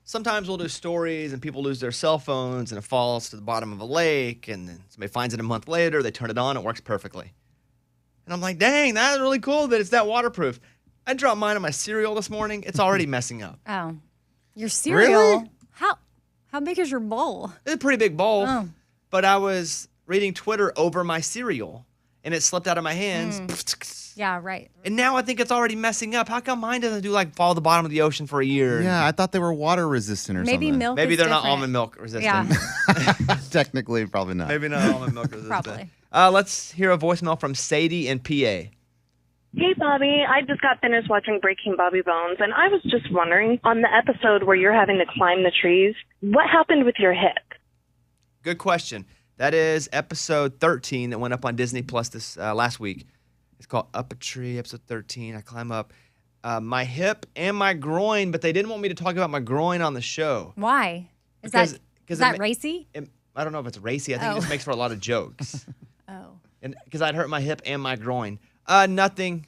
sometimes we'll do stories and people lose their cell phones and it falls to the bottom of a lake and then somebody finds it a month later, they turn it on, it works perfectly. And I'm like, dang, that's really cool that it's that waterproof. I dropped mine on my cereal this morning. It's already messing up. Oh. Your cereal? Really? How big is your bowl? It's a pretty big bowl. Oh. But I was reading Twitter over my cereal and it slipped out of my hands. Yeah, right. And now I think it's already messing up. How come mine doesn't fall to the bottom of the ocean for a year? Yeah, I thought they were water resistant or Maybe something. milk Maybe is they're different. not almond milk resistant. Yeah. Technically, probably not. Maybe not almond milk resistant. Probably. Let's hear a voicemail from Sadie in PA. Hey, Bobby. I just got finished watching Breaking Bobby Bones, and I was just wondering, on the episode where you're having to climb the trees, what happened with your hip? Good question. That is episode 13 that went up on Disney Plus this last week. It's called Up a Tree, episode 13. I climb up my hip and my groin, but they didn't want me to talk about my groin on the show. Why? Is that racy? I don't know if it's racy. I think it just makes for a lot of jokes. And because I'd hurt my hip and my groin. Nothing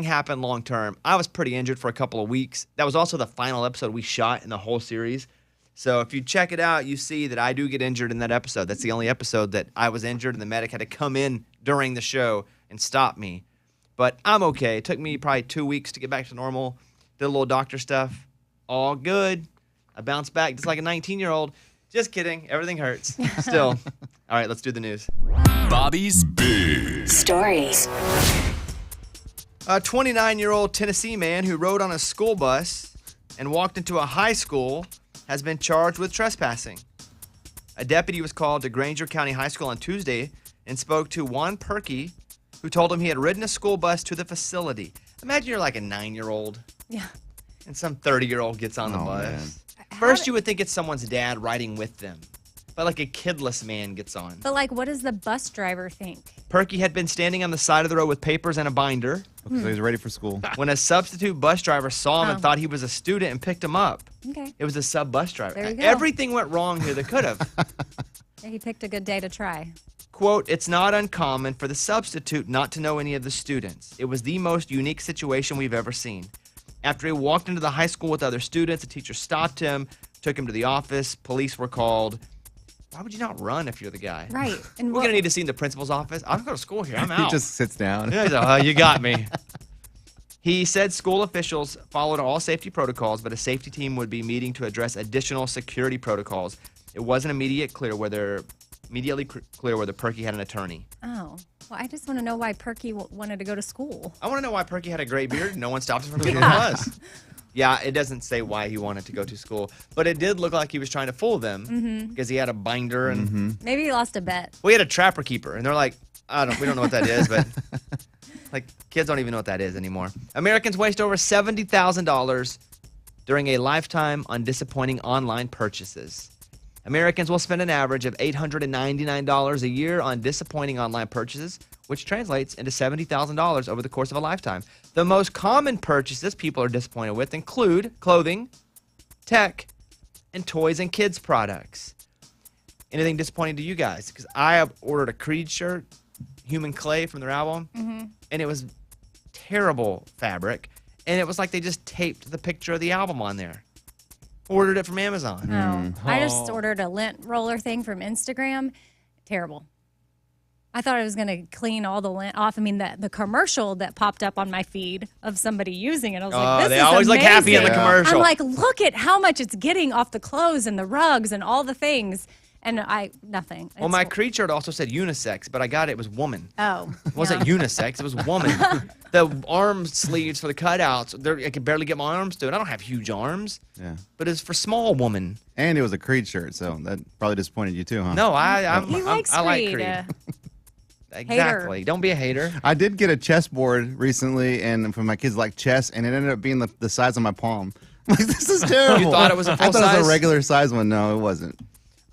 happened long term. I was pretty injured for a couple of weeks. That was also the final episode we shot in the whole series. So if you check it out, you see that I do get injured in that episode. That's the only episode that I was injured and the medic had to come in during the show and stop me. But I'm okay. It took me probably 2 weeks to get back to normal. Did a little doctor stuff. All good. I bounced back just like a 19-year-old. Just kidding. Everything hurts. Still. All right, let's do the news. Bobby's Big Stories. A 29-year-old Tennessee man who rode on a school bus and walked into a high school has been charged with trespassing. A deputy was called to Granger County High School on Tuesday and spoke to Juan Perky, who told him he had ridden a school bus to the facility. Imagine you're like a 9-year-old. Yeah. And some 30-year-old gets on the bus. Man. First, you would think it's someone's dad riding with them. But like a kidless man gets on. But like, what does the bus driver think? Perky had been standing on the side of the road with papers and a binder So he's ready for school. when a substitute bus driver saw him and thought he was a student and picked him up. Okay. It was a sub bus driver. There you go. Everything went wrong here that could have. Yeah, he picked a good day to try. Quote, it's not uncommon for the substitute not to know any of the students. It was the most unique situation we've ever seen. After he walked into the high school with other students, a teacher stopped him, took him to the office. Police were called. Why would you not run if you're the guy? Right. And We're going to need to see in the principal's office. I don't go to school here. I'm He out. just sits down. Yeah, he's like, oh, you got me. He said school officials followed all safety protocols, but a safety team would be meeting to address additional security protocols. It wasn't immediately clear whether Perky had an attorney. Oh. Well, I just want to know why Perky wanted to go to school. I want to know why Perky had a gray beard and no one stopped him from getting on the bus. Yeah, it doesn't say why he wanted to go to school, but it did look like he was trying to fool them because he had a binder and Maybe he lost a bet. we had a trapper keeper, and they're like, we don't know what that is, but like kids don't even know what that is anymore. Americans waste over $70,000 during a lifetime on disappointing online purchases. Americans will spend an average of $899 a year on disappointing online purchases, which translates into $70,000 over the course of a lifetime. The most common purchases people are disappointed with include clothing, tech, and toys and kids products. Anything disappointing to you guys? Because I have ordered a Creed shirt, Human Clay from their album, and it was terrible fabric, and it was like they just taped the picture of the album on there. Ordered it from Amazon. No. I just ordered a lint roller thing from Instagram. Terrible. I thought I was going to clean all the lint off. I mean, the commercial that popped up on my feed of somebody using it, I was like, this they is always look happy in the amazing. commercial. I'm like, look at how much it's getting off the clothes and the rugs and all the things. And nothing. Well, my Creed shirt also said unisex, but I got it was woman. Oh. It wasn't unisex, it was woman. The arm sleeves for the cutouts, I could barely get my arms to it. I don't have huge arms, Yeah. but it's for small woman. And it was a Creed shirt, so that probably disappointed you too, huh? No, He likes I like Creed. Creed. Exactly. Don't be a hater. I did get a chessboard recently, and for my kids like chess, and it ended up being the size of my palm. Like, this is terrible. You thought it was a full I thought it was size? a regular size one. No, it wasn't.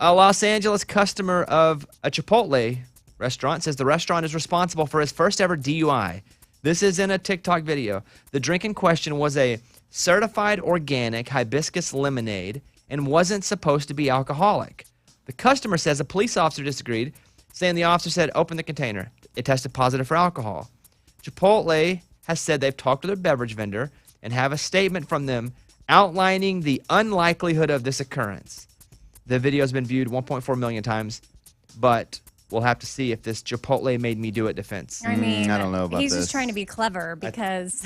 A Los Angeles customer of a Chipotle restaurant says the restaurant is responsible for his first ever DUI. This is in a TikTok video. The drink in question was a certified organic hibiscus lemonade and wasn't supposed to be alcoholic. The customer says a police officer disagreed, saying the officer said, open the container. It tested positive for alcohol. Chipotle has said they've talked to their beverage vendor and have a statement from them outlining the unlikelihood of this occurrence. The video has been viewed 1.4 million times, but we'll have to see if this Chipotle made me do it defense. I mean, I don't know about he's this. just trying to be clever because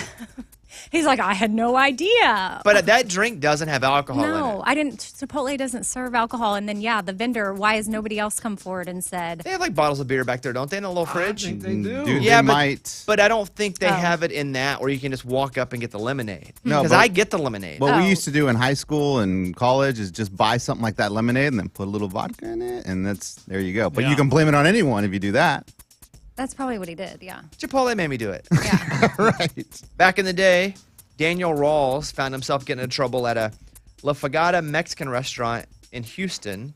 he's like, I had no idea. But that drink doesn't have alcohol in No, it. I didn't. Chipotle doesn't serve alcohol. And then, the vendor, why has nobody else come forward and said, They have like bottles of beer back there, don't they, in a little fridge? I think they do. Dude, Yeah, they might. But I don't think they Oh. have it in that where you can just walk up and get the lemonade. No, Because but- I get the lemonade. What Oh. we used to do in high school and college is just buy something like that lemonade and then put a little vodka in it, and there you go. But Yeah. you can blame it on anyone if you do that. that's probably what he did. Yeah. Chipotle made me do it. Yeah. Right. Back in the day, Daniel Rawls found himself getting in trouble at a La Fagata Mexican restaurant in Houston,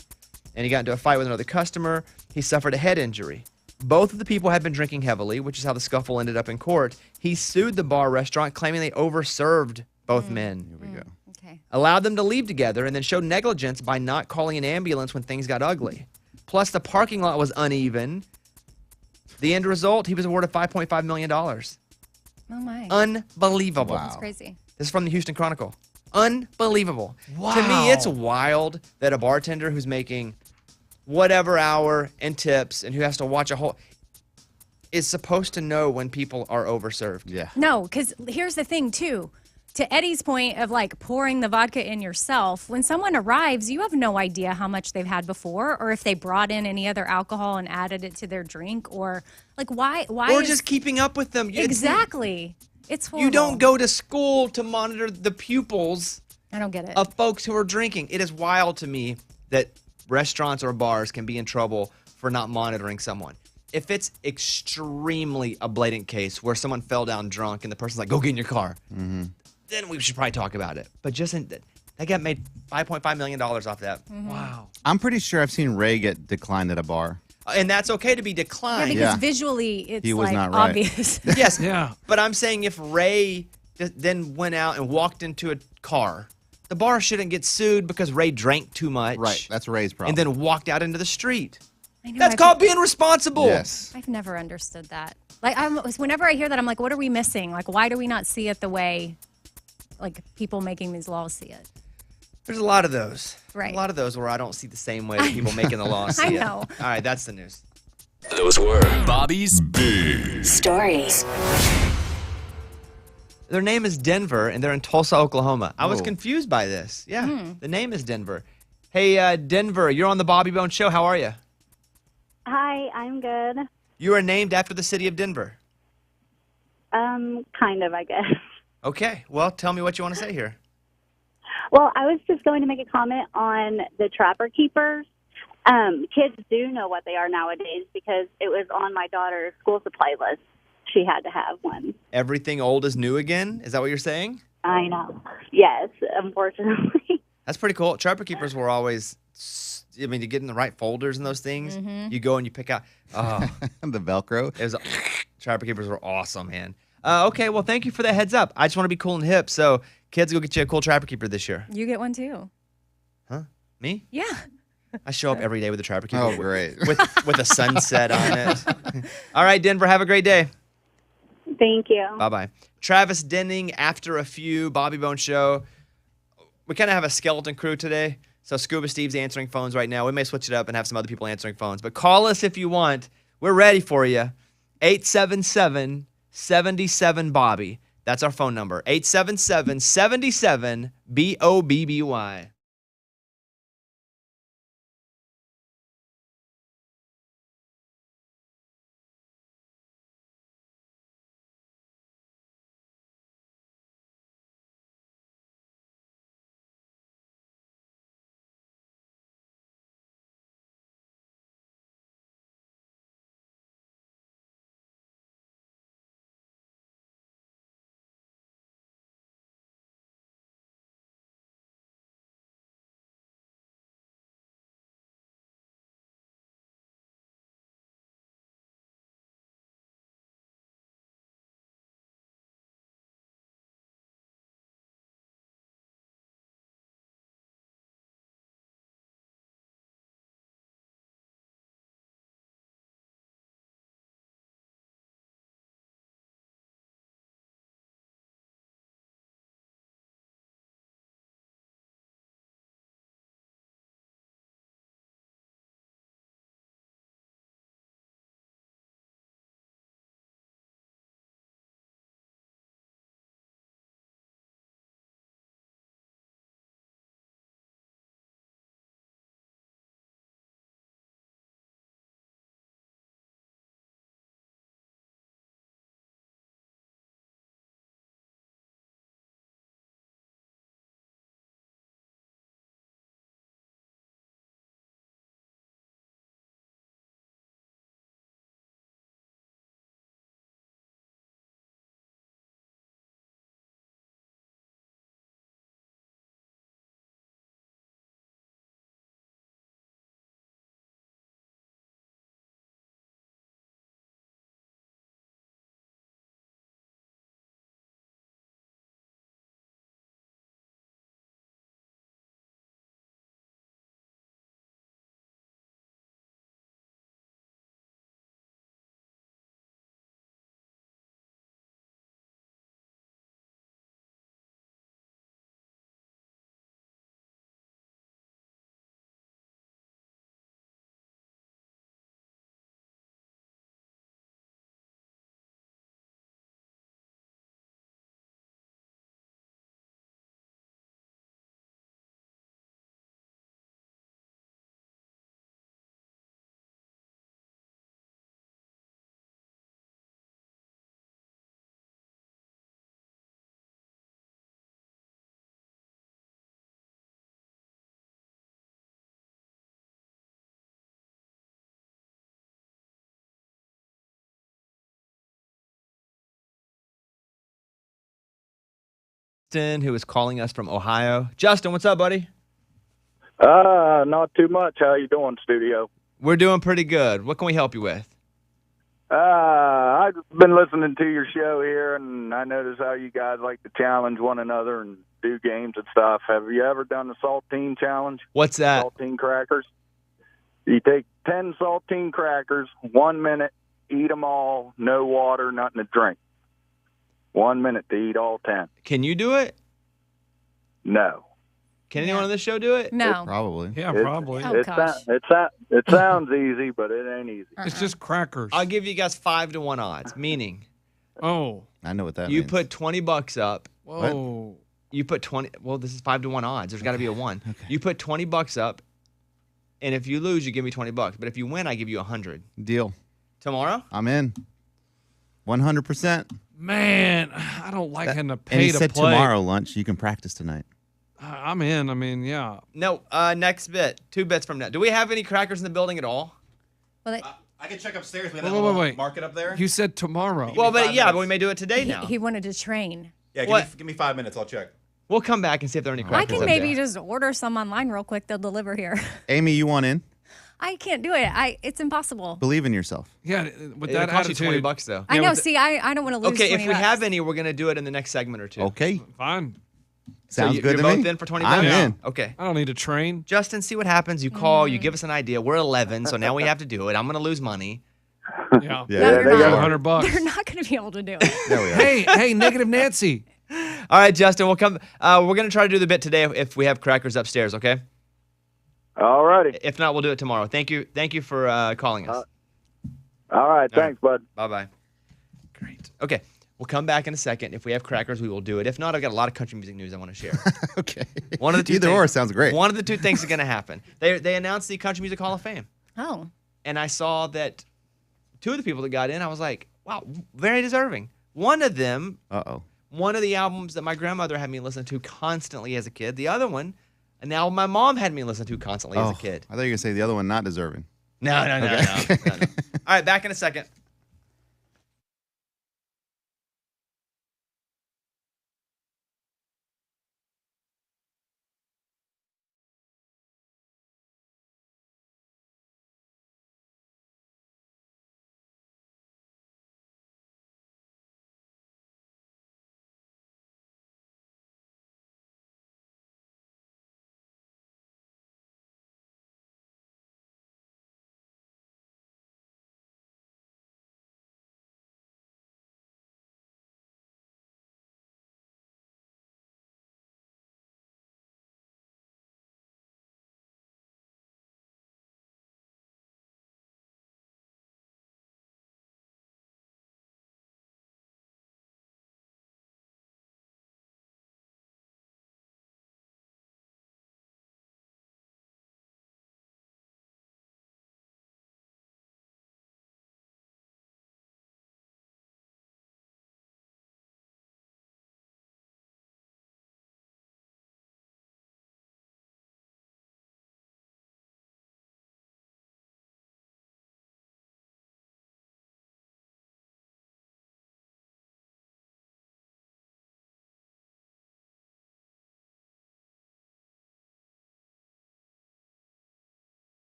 and he got into a fight with another customer. He suffered a head injury. Both of the people had been drinking heavily, which is how the scuffle ended up in court. He sued the bar restaurant, claiming they overserved both men. Here we go. Okay. Allowed them to leave together, and then showed negligence by not calling an ambulance when things got ugly. Plus, the parking lot was uneven. The end result, he was awarded $5.5 million. Oh, my. Unbelievable. Wow. That's crazy. This is from the Houston Chronicle. Unbelievable. To me, it's wild that a bartender who's making whatever hour and tips and who has to watch a whole is supposed to know when people are overserved. Yeah. No, because here's the thing, too. To Eddie's point of like pouring the vodka in yourself, when someone arrives, you have no idea how much they've had before or if they brought in any other alcohol and added it to their drink or like why Or is- just keeping up with them. Exactly. It's horrible. You don't go to school to monitor the pupils I don't get it. of folks who are drinking. It is wild to me that restaurants or bars can be in trouble for not monitoring someone. If it's extremely a blatant case where someone fell down drunk and the person's like, go get in your car, then we should probably talk about it. But they got made $5.5 million off that. Wow. I'm pretty sure I've seen Ray get declined at a bar. And that's okay to be Yeah, declined. because Yeah. visually it's He was like not right. obvious. Yes. Yeah. But I'm saying if Ray then went out and walked into a car, the bar shouldn't get sued because Ray drank too much. Right. That's Ray's problem. And then walked out into the street. I know, That's called being responsible. Yes. I've never understood that. Like, whenever I hear that, I'm like, what are we missing? Like, why do we not see it the way, like, people making these laws see it? There's a lot of those. Right. A lot of those where I don't see the same way that people making the law see I it. know. All right, that's the news. Those were Bobby's Big Stories. Their name is Denver, and they're in Tulsa, Oklahoma. I was Whoa. confused by this. Yeah, the name is Denver. Hey, Denver, you're on the Bobby Bone Show. How are you? Hi, I'm good. You are named after the city of Denver. Kind of, I guess. Okay, well, tell me what you want to say here. Well, I was just going to make a comment on the Trapper Keepers. Kids do know what they are nowadays because it was on my daughter's school supply list. She had to have one. Everything old is new again? Is that what you're saying? I know. Yes, unfortunately. That's pretty cool. Trapper Keepers were always, I mean, to get in the right folders and those things, you go and you pick out, oh, The Velcro. it was, Trapper Keepers were awesome, man. Okay, well, thank you for that heads up. I just want to be cool and hip, so kids, go get you a cool Trapper Keeper this year. You get one too. Huh? Me? Yeah. I show up every day with a Trapper Keeper. Oh, great. With a sunset on it. All right, Denver, have a great day. Thank you. Bye-bye. Travis Denning, After a Few, Bobby Bone Show. We kind of have a skeleton crew today, so Scuba Steve's answering phones right now. We may switch it up and have some other people answering phones, but call us if you want. We're ready for you. 877-77-BOBBY. That's our phone number. 877-77-BOBBY. Justin, who is calling us from Ohio. Justin, what's up, buddy? Not too much. How you doing, studio? We're doing pretty good. What can we help you with? I've been listening to your show here, and I notice how you guys like to challenge one another and do games and stuff. Have you ever done the saltine challenge? What's that? Saltine crackers. You take 10 saltine crackers, 1 minute, eat them all, no water, nothing to drink. 1 minute to eat all 10. Can you do it? No. Can anyone on this show do it? No. Probably. Yeah, probably. Oh, gosh. It sounds easy, but it ain't easy. It's just crackers. I'll give you guys 5-1 odds, meaning Oh. I know what that you means. put $20 up. Whoa. You put 20. Well, this is 5-1 odds. There's got to be a 1. Okay. You put $20 up, and if you lose, you give me $20. But if you win, I give you 100. Deal. Tomorrow? I'm in. 100%. Man, I don't like having to And pay he to said play. tomorrow lunch. You can practice tonight. I'm in. I mean, yeah. No. Next bit. 2 bits from now. Do we have any crackers in the building at all? Well, I can check upstairs. We Wait, have wait, that little wait. market up there. You said tomorrow. Well, but 5 yeah, minutes. but we may do it today now. he wanted to train. Yeah, What? give me 5 minutes. I'll check. We'll come back and see if there are any I crackers can up maybe there. just order some online real quick. They'll deliver here. Amy, you want in? I can't do it. It's impossible. Believe in yourself. Yeah, with It'll that cost you attitude. $20 though. I Yeah, know. with See, I don't want to lose. Okay, if $20. we have any, we're gonna do it in the next segment or two. Okay. Fine. Sounds so good you're to me. both in for $20? I'm in. Okay. I don't need to train. Justin, see what happens. You call, you give us an idea. We're 11, so now we have to do it. I'm gonna lose money. Yeah. Yeah. No, you're they not. got $100. They're not going to be able to do it. There we are. Hey, negative Nancy. All right, Justin, we'll come. We're gonna try to do the bit today if we have crackers upstairs. Okay. All righty. If not, we'll do it tomorrow. Thank you for calling us. All right. Thanks, bud. Bye-bye. Great. Okay. We'll come back in a second. If we have crackers, we will do it. If not, I've got a lot of country music news I want to share. Okay. One of the two Either things, or sounds great. One of the 2 things is going to happen. They announced the Country Music Hall of Fame. Oh. And I saw that 2 of the people that got in, I was like, wow, very deserving. One of them, Uh-oh. one of the albums that my grandmother had me listen to constantly as a kid. The other one, an album my mom had me listen to constantly as a kid. I thought you were going to say the other one not deserving. No. No. All right, back in a second.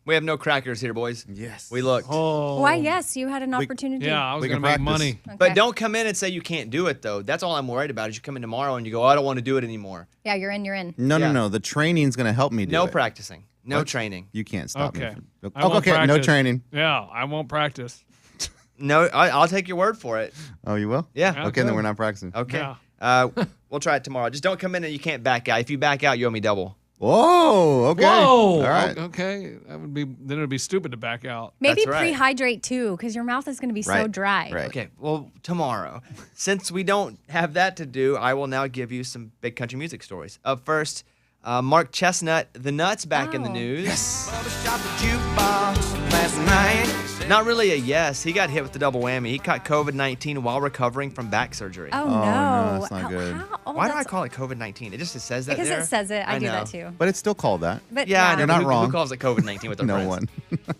We have no crackers here, boys. Yes. We looked. Oh. Why, yes, you had an opportunity. Yeah, I was We going can to make practice. money. Okay. But don't come in and say you can't do it, though. That's all I'm worried about is you come in tomorrow and you go, I don't want to do it anymore. Yeah, you're in, you're in. No, Yeah. no, no. The training's going to help me do No it. practicing. No What? training. You can't stop Okay. me. I won't Okay, no practice. training. Yeah, I won't practice. No, I'll take your word for it. Oh, you will? Yeah. Yeah. Okay, then good. we're not practicing. Okay. Yeah. We'll try it tomorrow. Just don't come in and you can't back out. If you back out, you owe me double. Whoa, okay. Whoa. All right. Okay. Then it would be stupid to back out. Maybe That's right. prehydrate too, because your mouth is going to be so Right, dry. right. Okay, well, tomorrow. Since we don't have that to do, I will now give you some big country music stories. Up first, Mark Chestnut, the Nuts, back in the Oh. news. Not really a yes. He got hit with the double whammy. He caught COVID-19 while recovering from back surgery. Oh, no, no. that's not good. Why do I call it COVID-19? It just says that Because there. it says it. I do know. that too. But it's still called that. But Yeah, I know. You're but not who, wrong. Who calls it COVID-19 with their No friends?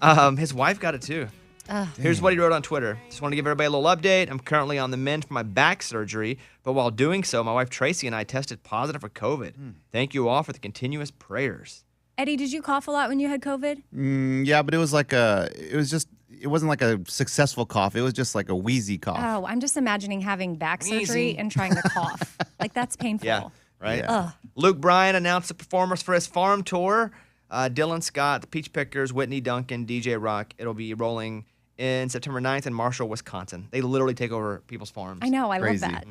one. His wife got it too. Ugh. Here's what he wrote on Twitter. Just want to give everybody a little update. I'm currently on the mend for my back surgery, but while doing so, my wife Tracy and I tested positive for COVID. Thank you all for the continuous prayers. Eddie, did you cough a lot when you had COVID? Yeah, but it wasn't like a successful cough. It was just like a wheezy cough. Oh, I'm just imagining having back surgery Wheezy. and trying to cough. Like, that's painful. Yeah, right? Yeah. Ugh. Luke Bryan announced the performers for his farm tour. Dylan Scott, the Peach Pickers, Whitney Duncan, DJ Rock. It'll be rolling in September 9th in Marshall, Wisconsin. They literally take over people's farms. I know. I Crazy. love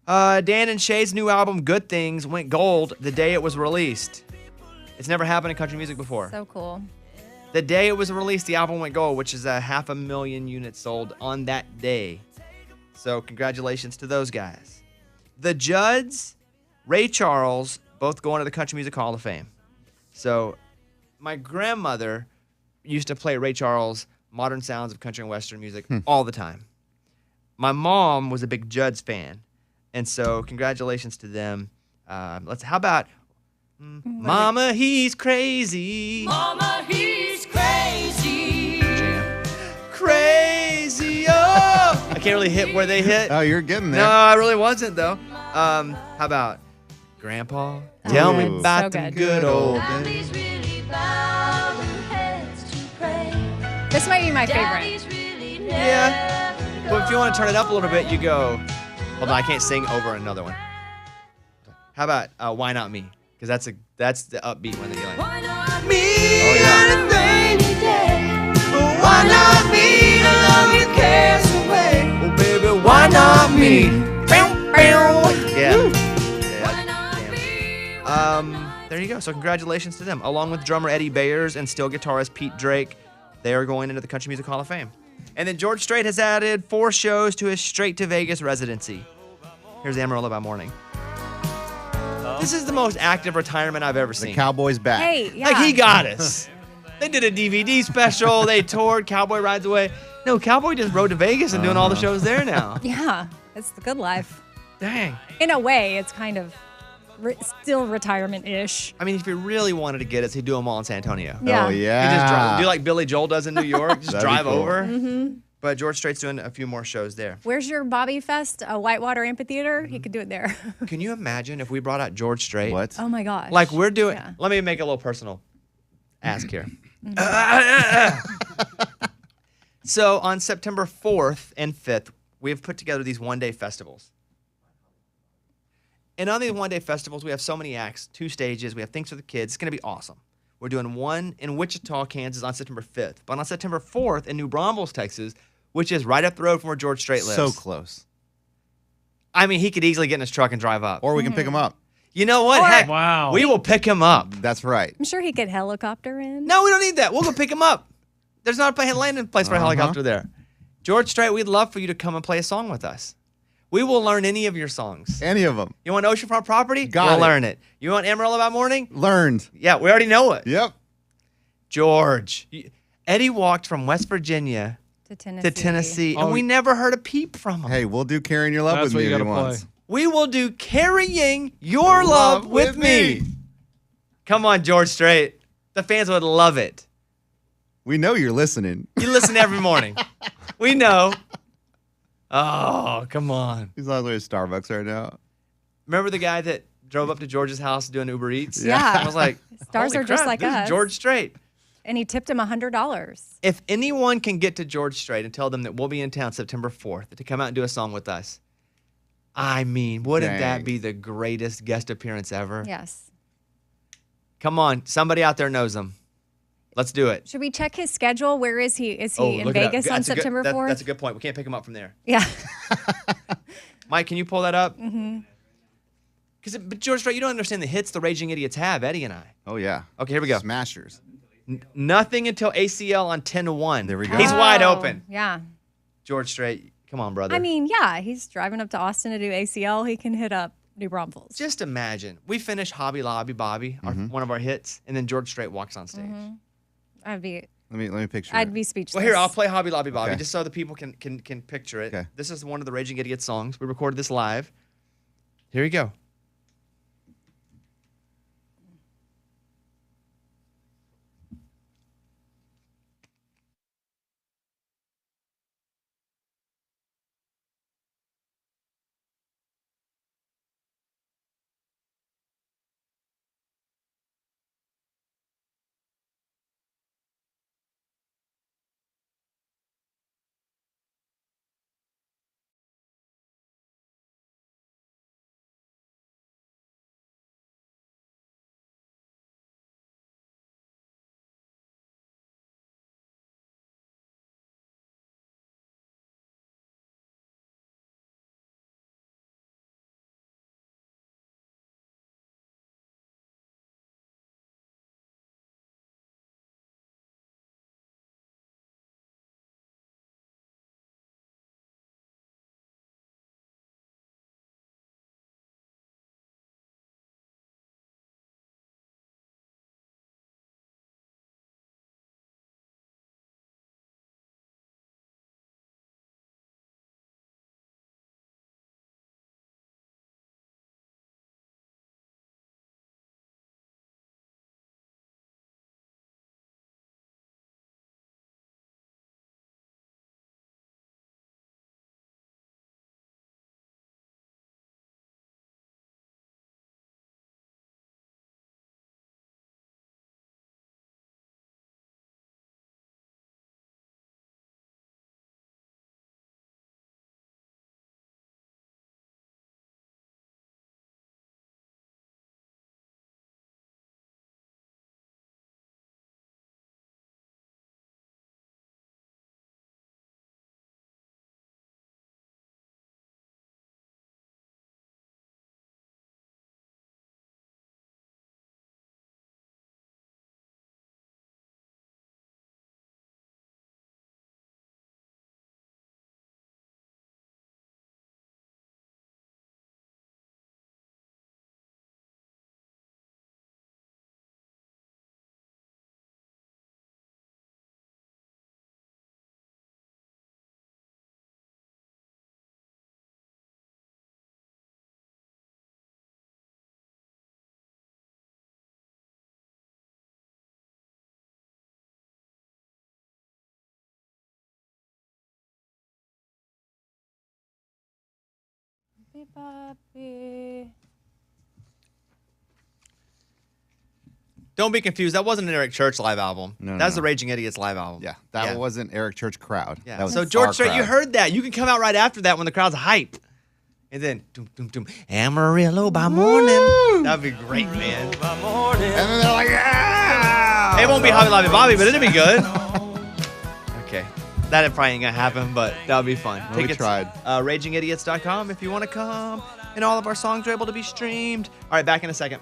that. Dan and Shay's new album, Good Things, went gold the day it was released. It's never happened in country music before. So cool. The day it was released, the album went gold, which is 500,000 units sold on that day. So congratulations to those guys. The Judds, Ray Charles, both going to the Country Music Hall of Fame. So my grandmother used to play Ray Charles' Modern Sounds of Country and Western music all the time. My mom was a big Judds fan. And so congratulations to them. How about Mama, he's crazy. Mama, he's crazy. Jam. Crazy, oh! I can't really hit where they hit. Oh, you're getting there. No, I really wasn't, though. How about Grandpa? Tell me Ooh. about So the good. good old days. Families really bow their heads to pray. This might be my favorite. Daddies really Yeah. never Well, if you want to turn it up a little bit, you go. Hold on, I can't sing over another one. How about Why Not Me? Because that's the upbeat one that you like. Why not Me Oh, yeah. on a rainy day? Why not me to love you cares away? Oh, baby, why not me? Yeah. Why not me? There you go. So congratulations to them. Along with drummer Eddie Bayers and steel guitarist Pete Drake, they are going into the Country Music Hall of Fame. And then George Strait has added 4 shows to his Straight to Vegas residency. Here's Amarillo by Morning. This is the most active retirement I've ever The seen. Cowboy's back. Hey, yeah. Like, he got us. They did a DVD special. They toured. Cowboy Rides Away. No, Cowboy just rode to Vegas and doing all the shows there now. Yeah, it's the good life. Dang. In a way, it's kind of still retirement-ish. I mean, if he really wanted to get us, he'd do them all in San Antonio. Yeah. Oh, He yeah. just drive, do like Billy Joel does in New York. Just That'd be drive cool. over. Mm-hmm. But George Strait's doing a few more shows there. Where's your Bobby Fest? A Whitewater Amphitheater? He could do it there. Can you imagine if we brought out George Strait? What? Oh my gosh. Like we're doing. Yeah. Let me make a little personal ask here. So on September 4th and 5th, we have put together these one-day festivals. And on these one-day festivals, we have so many acts, 2 stages. We have things for the kids. It's going to be awesome. We're doing one in Wichita, Kansas on September 5th. But on September 4th in New Braunfels, Texas, which is right up the road from where George Strait lives. So close. I mean, he could easily get in his truck and drive up. Or we can pick him up. You know what? Or- Heck, Wow. we will pick him up. That's right. I'm sure he could helicopter in. No, we don't need that. We'll go pick him up. There's not a landing place for a helicopter there. George Strait, we'd love for you to come and play a song with us. We will learn any of your songs. Any of them. You want Oceanfront Property? Got we'll it. learn it. You want Amarillo by Morning? Learned. Yeah, we already know it. Yep. George. Eddie walked from West Virginia To Tennessee. to Tennessee, and Oh. we never heard a peep from him. Hey, we'll do Carrying Your Love That's with what me you if he gotta wants. play. We will do Carrying Your Love with me. Come on, George Strait. The fans would love it. We know you're listening. You listen every morning. We know. Oh, come on. He's on his way to Starbucks right now. Remember the guy that drove up to George's house doing Uber Eats? Yeah. I was like, Stars holy are just crap, like this us. is George Strait. And he tipped him $100. If anyone can get to George Strait and tell them that we'll be in town September 4th to come out and do a song with us, I mean, wouldn't that Dang. be the greatest guest appearance ever? Yes. Come on, somebody out there knows him. Let's do it. Should we check his schedule? Where is he? Is he in look it up. Vegas on That's a good- September that- 4th? That's a good point. We can't pick him up from there. Yeah. Mike, can you pull that up? Mm-hmm. But George Strait, you don't understand the hits the Raging Idiots have, Eddie and I. Oh, yeah. Okay, here we go. Smashers. Nothing until ACL on 10-1. There we go. He's wide open. Yeah. George Strait, come on, brother. I mean, yeah, he's driving up to Austin to do ACL. He can hit up New Braunfels. Just imagine. We finish Hobby Lobby Bobby, one of our hits, and then George Strait walks on stage. I'd be Let me picture I'd it. be speechless. Well, here, I'll play Hobby Lobby Bobby Okay. just so the people can picture it. Okay. This is one of the Raging Idiot songs. We recorded this live. Here you go. Don't be confused. That wasn't an Eric Church live album. No, That's no. the Raging Idiots live album. Yeah, that wasn't Eric Church crowd. Yeah. That was So our George Strait, you crowd. heard that. You can come out right after that when the crowd's hype. And then, doom, doom, doom, Amarillo by morning. That'd be great, man. And then they're like, yeah! It won't be Hobby Lobby Bobby, but it'll be good. Okay. That probably ain't going to happen, but that'll be fun. Well, we tried. RagingIdiots.com if you want to come. And all of our songs are able to be streamed. All right, back in a second.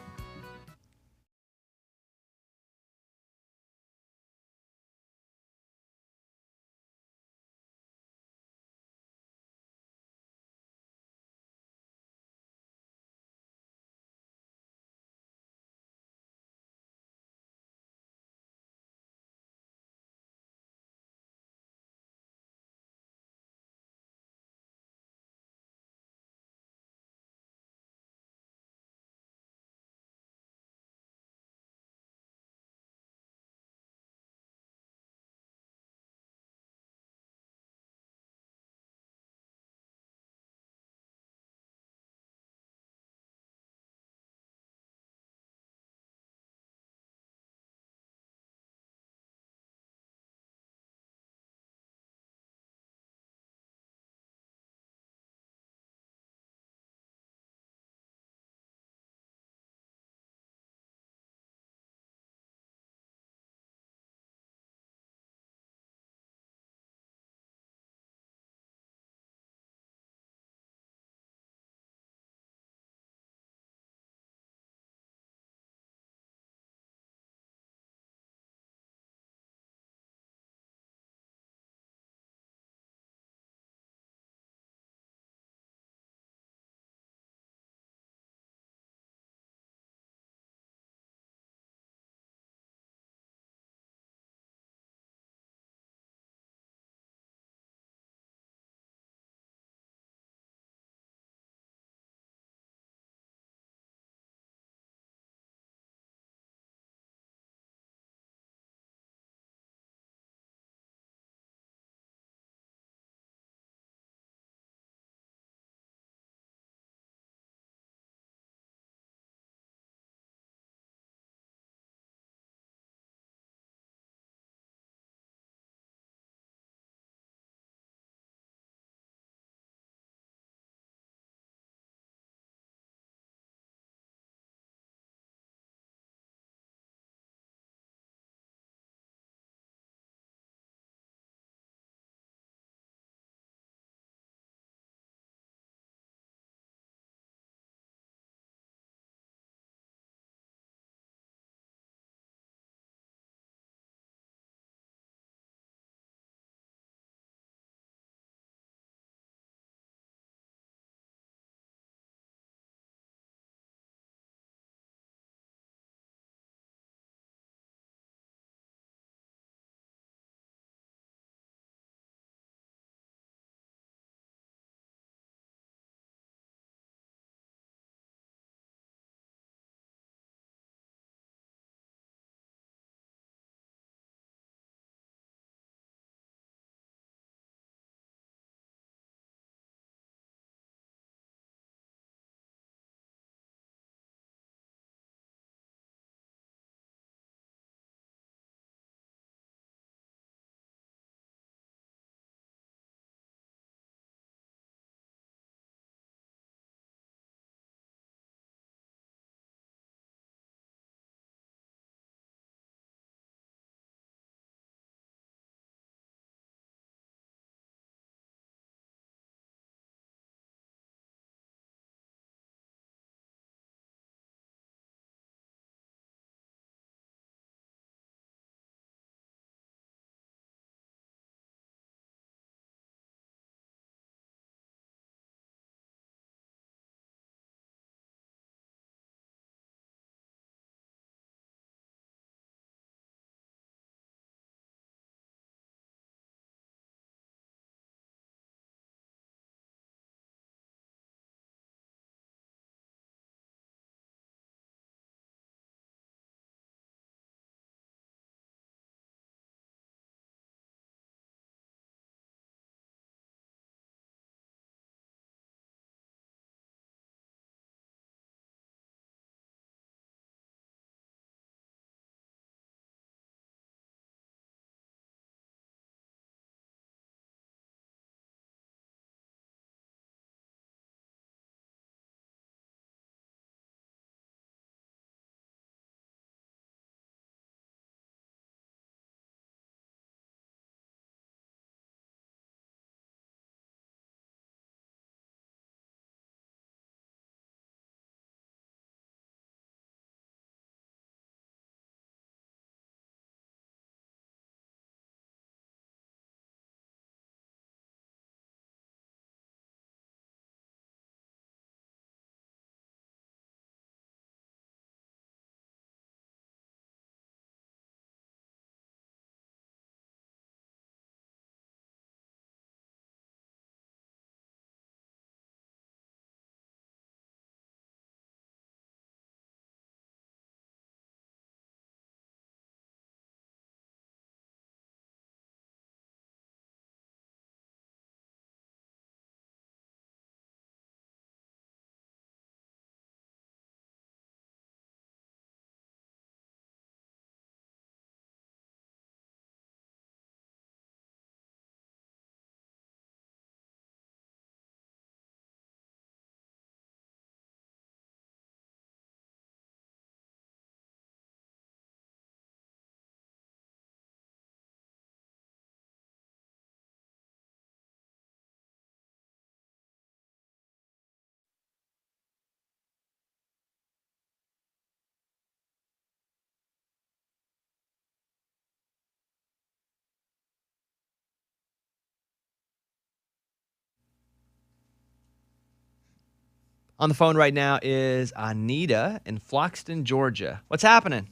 On the phone right now is Anita in Floxton, Georgia. What's happening?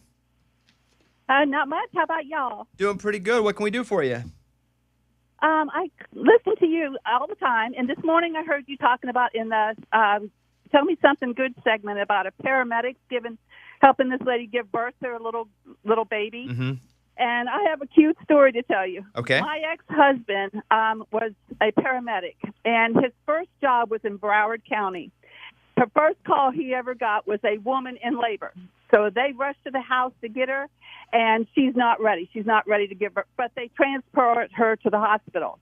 Not much. How about y'all? Doing pretty good. What can we do for you? I listen to you all the time, and this morning I heard you talking about in the Tell Me Something Good segment about a paramedic helping this lady give birth to her little baby. Mm-hmm. And I have a cute story to tell you. Okay. My ex-husband was a paramedic, and his first job was in Broward County. Her first call he ever got was a woman in labor. So they rushed to the house to get her, and she's not ready. She's not ready to give birth, but they transport her to the hospital.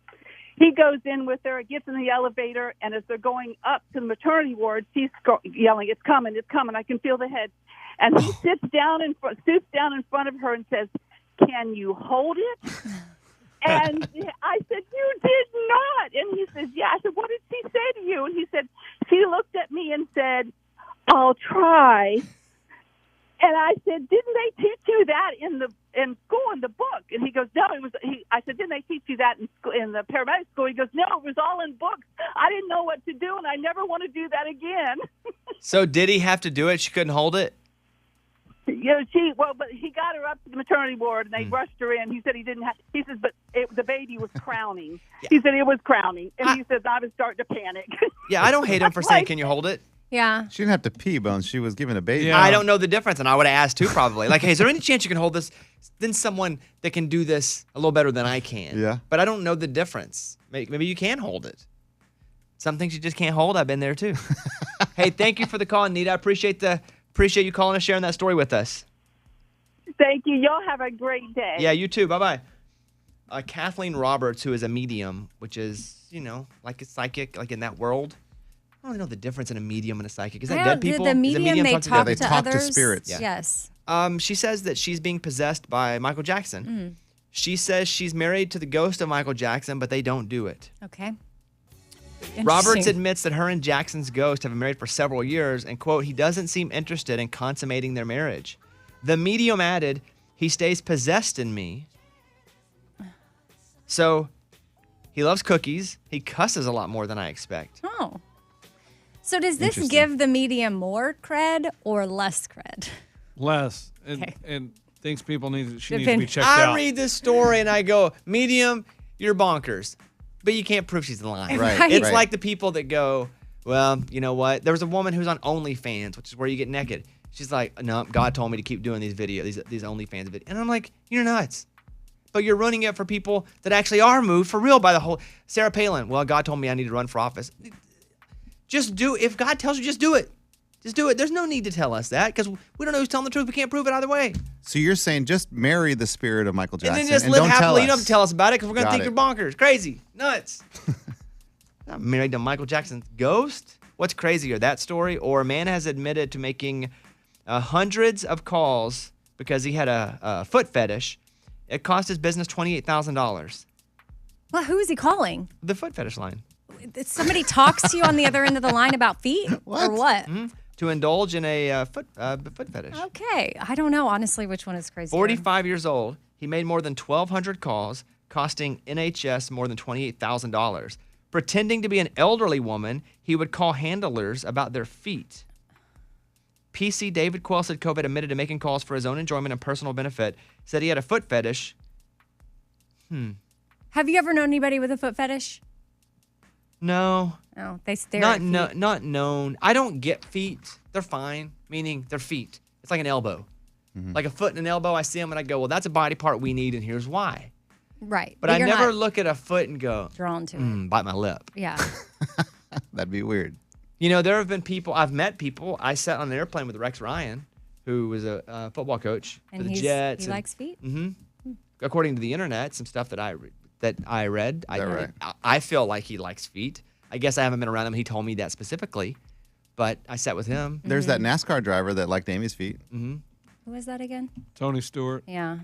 He goes in with her, gets in the elevator, and as they're going up to the maternity ward, she's yelling, "It's coming, it's coming, I can feel the head." And he stoops down in front of her and says, "Can you hold it?" And I said, "You did not." And he says, "Yeah." I said, "What did she say to you?" And he said, "She looked at me and said, 'I'll try.'" And I said, "Didn't they teach you that in school, in the book?" And he goes, "No, it was." I said, "Didn't they teach you that in the paramedic school?" He goes, "No, it was all in books. I didn't know what to do, and I never want to do that again." So did he have to do it? She couldn't hold it? But he got her up to the maternity ward, and they rushed her in. He said he didn't have. He says, but the baby was crowning. Yeah. He said it was crowning, and he says I was starting to panic. Yeah, I don't hate him for saying, "Can you hold it?" Yeah. She didn't have to pee, Bones. She was giving a baby. Yeah. I don't know the difference, and I would have asked too, probably. Like, hey, is there any chance you can hold this? Then someone that can do this a little better than I can. Yeah. But I don't know the difference. Maybe you can hold it. Some things you just can't hold. I've been there too. Hey, thank you for the call, Anita. I appreciate you calling and sharing that story with us. Thank you. Y'all have a great day. Yeah, you too. Bye-bye. Kathleen Roberts, who is a medium, which is, like a psychic, like in that world. I don't know the difference in a medium and a psychic. Is that dead people? The medium, they talk they to talk others. to spirits. Yeah. Yes. She says that she's being possessed by Michael Jackson. She says she's married to the ghost of Michael Jackson, but they don't do it. Okay. Roberts admits that her and Jackson's ghost have been married for several years and, quote, he doesn't seem interested in consummating their marriage. The medium added, he stays possessed in me. So he loves cookies. He cusses a lot more than I expect. Oh. So does this give the medium more cred or less cred? Less. Okay. And thinks people she needs to be checked out. I read this story and I go, medium, you're bonkers. But you can't prove she's lying. Right. It's like the people that go, well, you know what? There was a woman who's on OnlyFans, which is where you get naked. She's like, no, God told me to keep doing these videos, these OnlyFans videos. And I'm like, you're nuts. But you're ruining it for people that actually are moved for real by the whole. Sarah Palin, well, God told me I need to run for office. Just do it. If God tells you, just do it. Just do it. There's no need to tell us that because we don't know who's telling the truth. We can't prove it either way. So you're saying just marry the spirit of Michael Jackson And then just live don't happily. You tell don't have to tell us about it because we're going to Got think it. you're bonkers, crazy, nuts. I'm married to Michael Jackson's ghost. What's crazier, that story or a man has admitted to making hundreds of calls because he had a foot fetish. It cost his business $28,000. Well, who is he calling? The foot fetish line. Somebody talks to you on the other end of the line about feet? What? Or what? Mm-hmm. To indulge in a foot fetish. Okay. I don't know, honestly, which one is crazy. 45 years old. He made more than 1,200 calls, costing NHS more than $28,000. Pretending to be an elderly woman, he would call handlers about their feet. PC David Quell said COVID admitted to making calls for his own enjoyment and personal benefit. Said he had a foot fetish. Have you ever known anybody with a foot fetish? No. Oh, they stare at feet. Not known. I don't get feet. They're fine, meaning they're feet. It's like an elbow. Like a foot and an elbow, I see them and I go, well, that's a body part we need and here's why. Right. But I you're never not look at a foot and go, drawn to it. bite my lip. Yeah. That'd be weird. You know, there have been people, I've met people. I sat on an airplane with Rex Ryan, who was a football coach for the Jets. He likes feet? According to the internet, some stuff that I read, I feel like he likes feet. I guess I haven't been around him. He told me that specifically, but I sat with him. There's that NASCAR driver that liked Amy's feet. Who was that again? Tony Stewart. Yeah.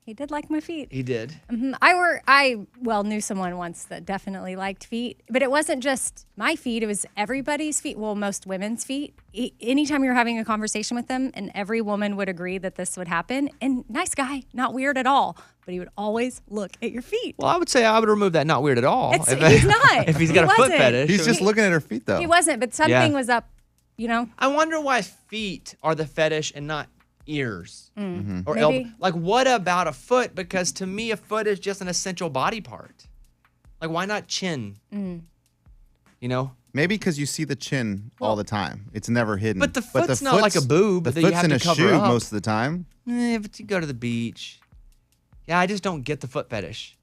He did like my feet. He did. I knew someone once that definitely liked feet, but it wasn't just my feet. It was everybody's feet. Well, most women's feet. Anytime you're having a conversation with them, and every woman would agree that this would happen. And nice guy, not weird at all, but he would always look at your feet. Well, I would say I would remove that not weird at all. He's not. If he's got a foot fetish. He's just looking at her feet, though. He wasn't, but something was up you know? I wonder why feet are the fetish and not ears or Maybe. elbow. Like, what about a foot? Because to me, a foot is just an essential body part. Like, why not chin? You know? Maybe because you see the chin all the time. It's never hidden. But the foot's not like a boob The that you foot's have in to a cover shoe up. most of the time. But you go to the beach. Yeah, I just don't get the foot fetish.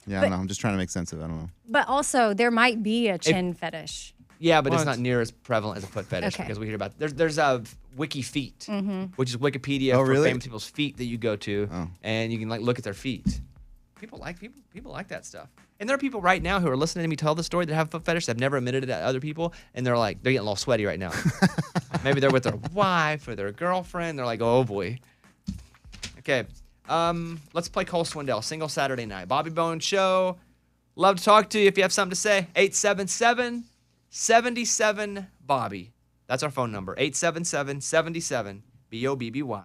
Yeah, I don't know. I'm just trying to make sense of it. I don't know. But also, there might be a chin fetish. Yeah, but it's What? not near as prevalent as a foot fetish Okay. because we hear about there's a Wiki Feet, which is Wikipedia Oh, for really? famous people's feet that you go to, Oh. and you can like look at their feet. People like that stuff. And there are people right now who are listening to me tell the story that have a foot fetish. They've never admitted it to other people, and they're getting a little sweaty right now. Maybe they're with their wife or their girlfriend. They're like, oh boy. Okay, let's play Cole Swindell, Single Saturday Night. Bobby Bones Show. Love to talk to you if you have something to say. 877-77-Bobby. That's our phone number. 877-77-BOBBY.